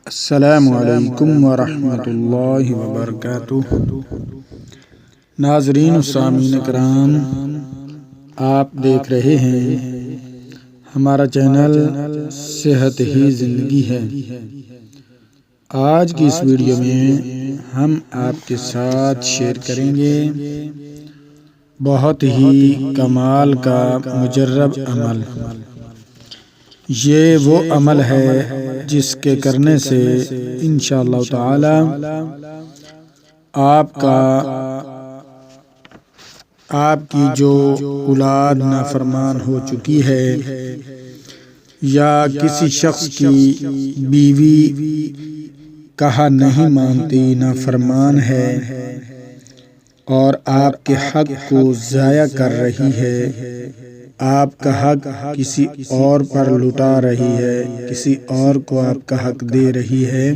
السلام علیکم ورحمۃ اللہ وبرکاتہ۔ ناظرین و سامعین کرام، آپ دیکھ رہے ہیں ہمارا چینل صحت ہی زندگی ہے۔ آج کی اس ویڈیو میں ہم آپ کے ساتھ شیئر کریں گے بہت ہی کمال کا مجرب عمل۔ یہ وہ عمل ہے جس کے کرنے سے انشاءاللہ تعالی آپ کی جو اولاد نافرمان ہو چکی ہے یا کسی شخص کی بیوی کہا نہیں مانتی، نافرمان ہے اور آپ کے حق کو ضائع کر رہی ہے، آپ کا حق کسی اور پر لٹا رہی ہے، کسی اور کو آپ کا حق دے رہی ہے،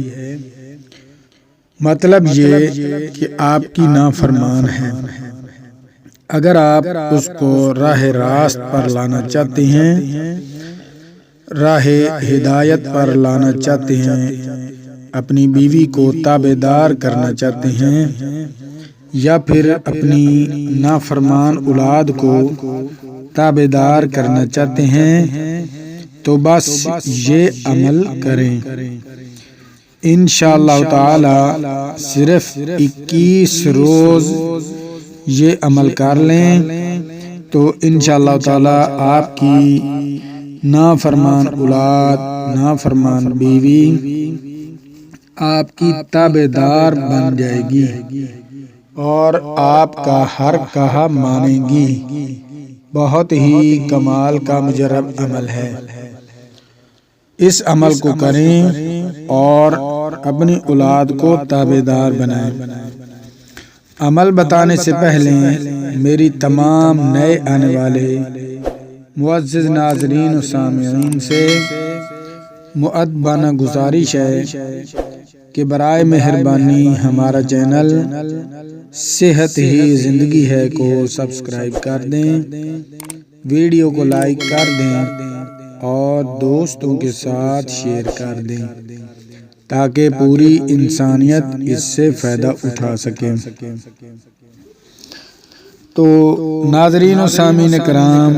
مطلب یہ کہ آپ کی نافرمان ہے۔ اگر آپ اس کو راہ راست پر لانا چاہتے ہیں، راہ ہدایت پر لانا چاہتے ہیں، اپنی بیوی کو تابعدار کرنا چاہتے ہیں، یا پھر اپنی نافرمان اولاد کو تابعدار کرنا چاہتے ہیں، تو بس یہ عمل کریں۔ انشاءاللہ تعالی صرف 21 روز یہ عمل کر لیں تو انشاءاللہ تعالی آپ کی نافرمان اولاد، نافرمان بیوی آپ کی تابعدار بن جائے گی اور آپ کا ہر کہا مانے گی۔ بہت ہی کمال کا مجرب عمل ہے۔ اس عمل کو کریں اور اپنی اولاد کو تابعدار بنائیں۔ عمل بتانے سے پہلے میری تمام نئے آنے والے معزز ناظرین و سامعین سے مؤدبانہ گزارش ہے کہ برائے مہربانی ہمارا چینل صحت ہی زندگی ہے کو سبسکرائب کر دیں، ویڈیو کو لائک کر دیں اور دوستوں کے ساتھ شیئر کر دیں تاکہ پوری انسانیت اس سے فائدہ اٹھا سکے۔ تو ناظرین و سامعین کرام،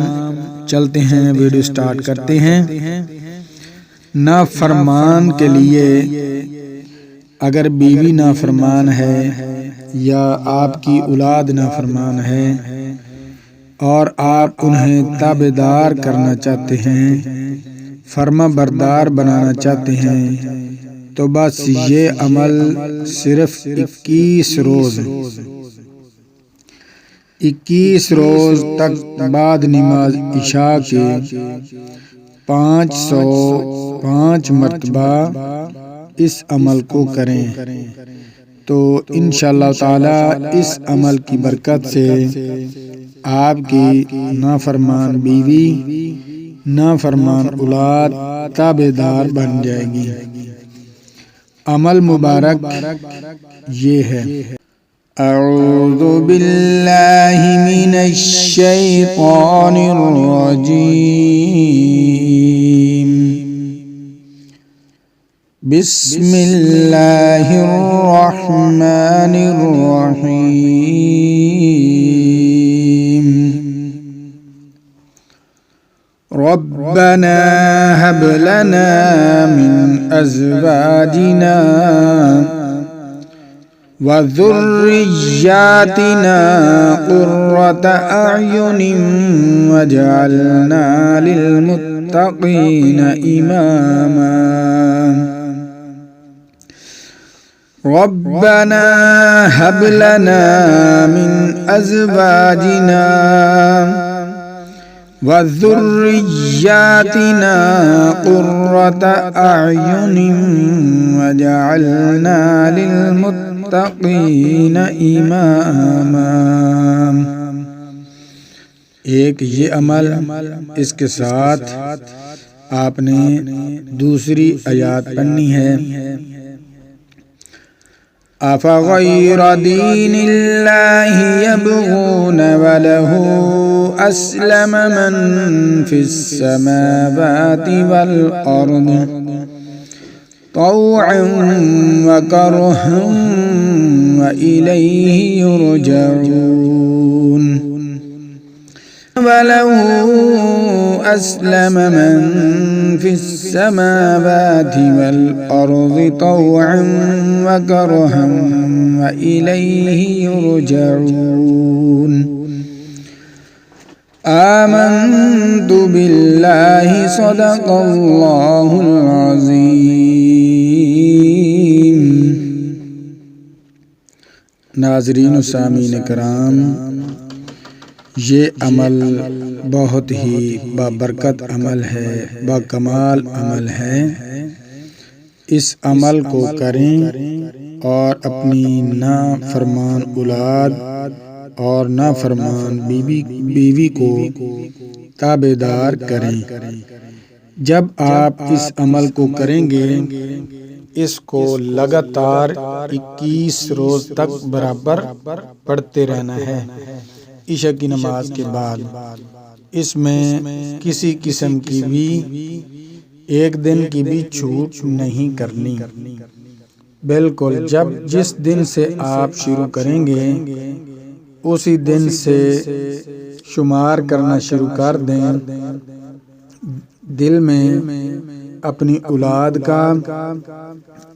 چلتے ہیں، ویڈیو سٹارٹ کرتے ہیں۔ نافرمان کے لیے اگر بیوی نافرمان ہے یا آپ کی اولاد نافرمان ہے اور آپ انہیں تابعدار کرنا چاہتے ہیں، فرما بردار بنانا چاہتے ہیں، تو بس یہ عمل صرف 21 روز تک بعد نماز عشاء کے 505 مرتبہ اس عمل کو کریں تو انشاءاللہ تعالی اس عمل کی برکت سے آپ کی نافرمان بیوی، نافرمان اولاد تابعدار بن جائے گی۔ عمل مبارک یہ ہے۔ اعوذ باللہ من الشیطان الرجیم، بسم اللہ الرحمن الرحیم، ربنا هب لنا من ازواجنا وذرياتنا قرة اعین واجعلنا للمتقین اماما، ربنا هب لنا من ازواجنا وذرياتنا قرة اعین واجعلنا للمتقین اماما۔ ایک یہ عمل، اس کے ساتھ آپ نے دوسری آیات پڑھنی ہے۔ أفغير دين الله يبغون وله أسلم من في السماوات والأرض طوعا وكرها وإليه يرجعون وله أسلم من في السماوات والأرض طوعا وكرها وإليه يرجعون آمنت بالله صدق الله العظیم۔ ناظرین و سامعین کرام، یہ عمل بہت ہی بابرکت عمل ہے، باکمال عمل ہے۔ اس عمل کو کریں اور اپنی نافرمان اولاد اور نافرمان بیوی کو تابعدار کریں۔ جب آپ اس عمل کو کریں گے، اس کو لگاتار 21 روز تک برابر پڑھتے رہنا ہے عشاء کی نماز کے بعد۔ اس میں کسی قسم کی بھی ایک دن کی بھی چھوٹ نہیں کرنی۔ بالکل جس دن سے آپ شروع کریں گے اسی دن سے شمار کرنا شروع کر دیں۔ دل میں اپنی اولاد کا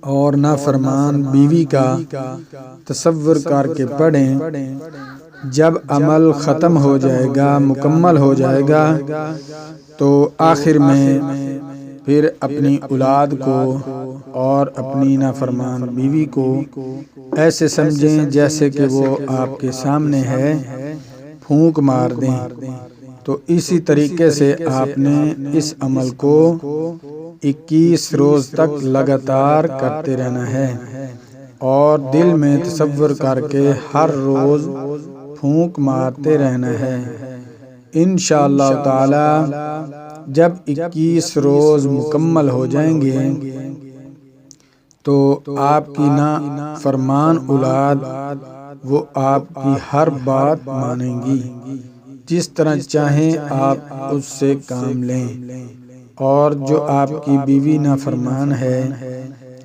اور نافرمان بیوی کا تصور کر کے پڑھیں۔ جب عمل ختم ہو جائے گا، مکمل ہو جائے گا، تو آخر میں پھر اپنی اولاد کو اور اپنی نافرمان بیوی کو ایسے سمجھیں جیسے کہ وہ آپ کے سامنے ہے، پھونک مار دیں۔ تو اسی طریقے سے آپ نے اس عمل کو 21 روز تک لگاتار کرتے رہنا ہے اور دل میں تصور کر کے ہر روز پھونک مارتے رہنا ہے۔ انشاءاللہ تعالی جب 21 روز مکمل ہو جائیں گے تو آپ کی نافرمان اولاد وہ آپ کی ہر بات مانیں گی، جس طرح چاہیں آپ اس سے کام لیں۔ اور جو آپ کی بیوی نافرمان ہے،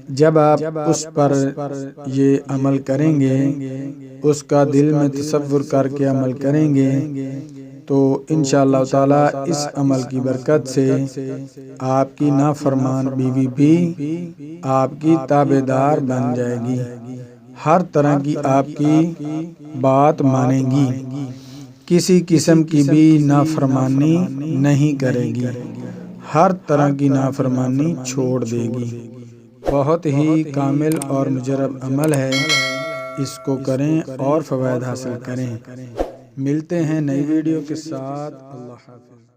جب آپ اس پر یہ عمل کریں گے، اس کا دل میں تصور کر کے عمل کریں گے، تو انشاءاللہ تعالی اس عمل کی برکت سے آپ کی نافرمان بیوی بھی آپ کی تابعدار بن جائے گی، ہر طرح کی آپ کی بات مانے گی، کسی قسم کی بھی نافرمانی نہیں کرے گی، ہر طرح کی نافرمانی چھوڑ دے گی۔ بہت ہی کامل اور مجرب عمل ہے، اس کو کریں اور فوائد حاصل کریں۔ ملتے ہیں نئی ویڈیو کے ساتھ۔ اللہ حافظ۔